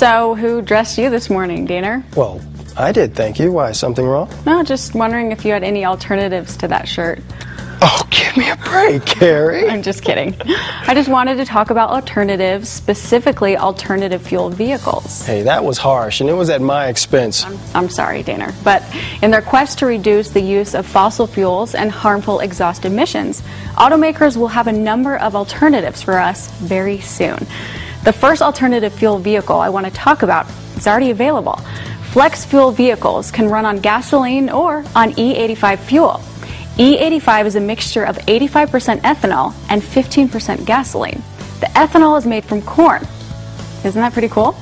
So, who dressed you this morning, Daner? Well, I did, thank you. Why, something wrong? No, just wondering if you had any alternatives to that shirt. Oh, give me a break, Carrie. I'm just kidding. I just wanted to talk about alternatives, specifically alternative fuel vehicles. Hey, that was harsh, and it was at my expense. I'm sorry, Daner. But in their quest to reduce the use of fossil fuels and harmful exhaust emissions, automakers will have a number of alternatives for us very soon. The first alternative fuel vehicle I want to talk about is already available. Flex fuel vehicles can run on gasoline or on E85 fuel. E85 is a mixture of 85% ethanol and 15% gasoline. The ethanol is made from corn. Isn't that pretty cool?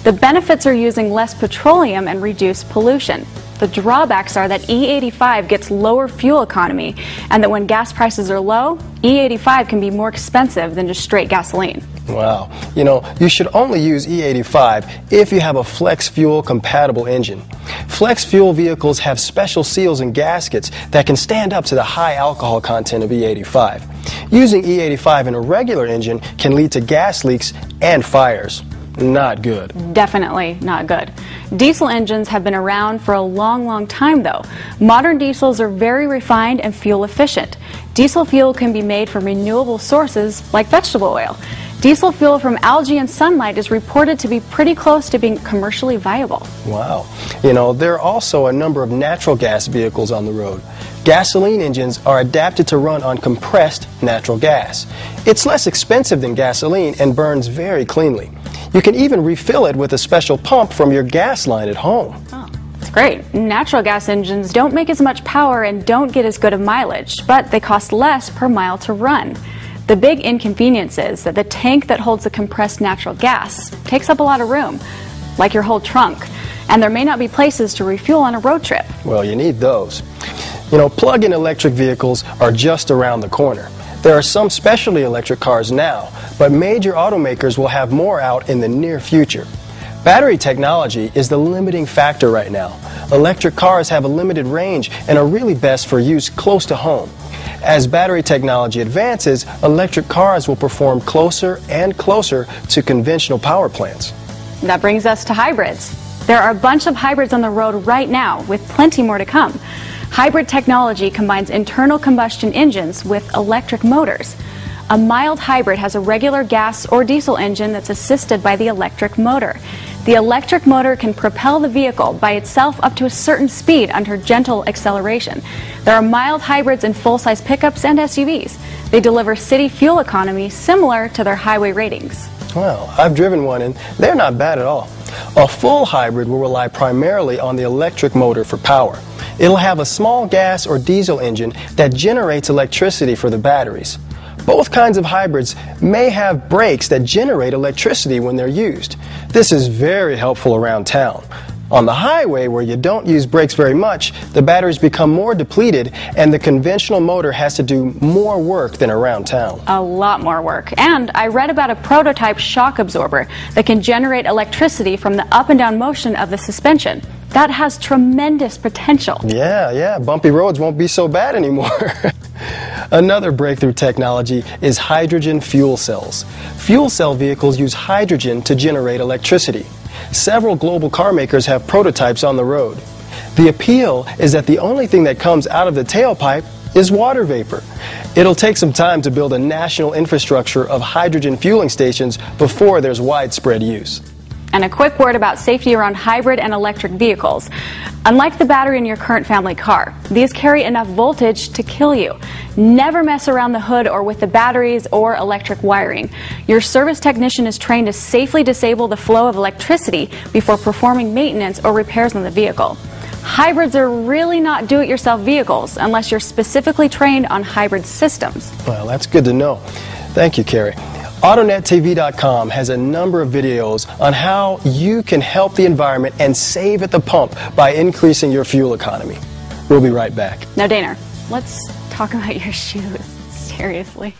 The benefits are using less petroleum and reduced pollution. The drawbacks are that E85 gets lower fuel economy and that when gas prices are low, E85 can be more expensive than just straight gasoline. Wow. You know, you should only use E85 if you have a flex fuel compatible engine. Flex fuel vehicles have special seals and gaskets that can stand up to the high alcohol content of E85. Using E85 in a regular engine can lead to gas leaks and fires. Not good. Definitely not good. Diesel engines have been around for a long time though. Modern diesels are very refined and fuel efficient. Diesel fuel can be made from renewable sources like vegetable oil. Diesel fuel from algae and sunlight is reported to be pretty close to being commercially viable. Wow. You know, there are also a number of natural gas vehicles on the road. Gasoline engines are adapted to run on compressed natural gas. It's less expensive than gasoline and burns very cleanly. You can even refill it with a special pump from your gas line at home. Oh, that's great. Natural gas engines don't make as much power and don't get as good of mileage, but they cost less per mile to run. The big inconvenience is that the tank that holds the compressed natural gas takes up a lot of room, like your whole trunk, and there may not be places to refuel on a road trip. Well, you need those. You know, plug-in electric vehicles are just around the corner. There are some specialty electric cars now, but major automakers will have more out in the near future. Battery technology is the limiting factor right now. Electric cars have a limited range and are really best for use close to home. As battery technology advances, electric cars will perform closer and closer to conventional power plants. That brings us to hybrids. There are a bunch of hybrids on the road right now, with plenty more to come. Hybrid technology combines internal combustion engines with electric motors. A mild hybrid has a regular gas or diesel engine that's assisted by the electric motor. The electric motor can propel the vehicle by itself up to a certain speed under gentle acceleration. There are mild hybrids in full-size pickups and SUVs. They deliver city fuel economy similar to their highway ratings. Well, I've driven one and they're not bad at all. A full hybrid will rely primarily on the electric motor for power. It'll have a small gas or diesel engine that generates electricity for the batteries. Both kinds of hybrids may have brakes that generate electricity when they're used. This is very helpful around town. On the highway, where you don't use brakes very much, the batteries become more depleted and the conventional motor has to do more work than around town. A lot more work. And I read about a prototype shock absorber that can generate electricity from the up and down motion of the suspension. That has tremendous potential. Yeah, bumpy roads won't be so bad anymore. Another breakthrough technology is hydrogen fuel cells. Fuel cell vehicles use hydrogen to generate electricity. Several global car makers have prototypes on the road. The appeal is that the only thing that comes out of the tailpipe is water vapor. It'll take some time to build a national infrastructure of hydrogen fueling stations before there's widespread use. And a quick word about safety around hybrid and electric vehicles. Unlike the battery in your current family car, these carry enough voltage to kill you. Never mess around the hood or with the batteries or electric wiring. Your service technician is trained to safely disable the flow of electricity before performing maintenance or repairs on the vehicle. Hybrids are really not do-it-yourself vehicles unless you're specifically trained on hybrid systems. Well, that's good to know. Thank you, Carrie. AutoNetTV.com has a number of videos on how you can help the environment and save at the pump by increasing your fuel economy. We'll be right back. Now, Daner, let's talk about your shoes. Seriously.